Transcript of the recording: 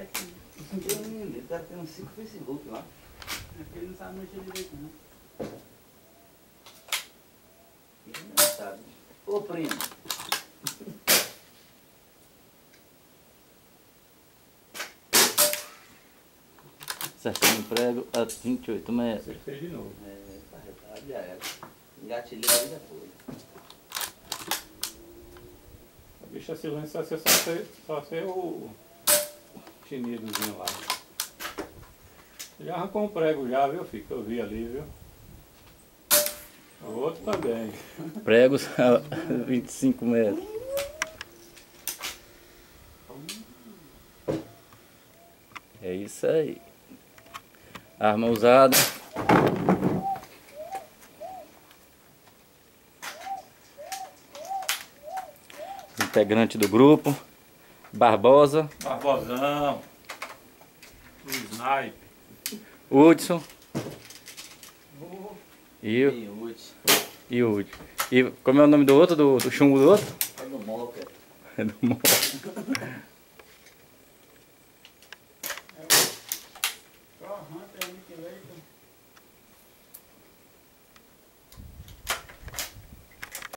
certinho. O cara tem uns 5 Facebook lá. É porque ele não sabe mexer direito, não. Engraçado. Ô, primo. Acertando o prego a 28 metros. Acertei de novo. Tá retado, já era. Engatilhei aí depois. A bicha silêncio só ser o chinidozinho lá. Já arrancou um prego já, viu, filho? Que eu vi ali, viu? O outro também. Pregos a 25 metros. É isso aí. Arma usada. Integrante do grupo. Barbosa. Barbosão. O snipe. Hudson. E o Hudson. E como é o nome do outro, do chumbo do outro? É do Moca. É do Mo.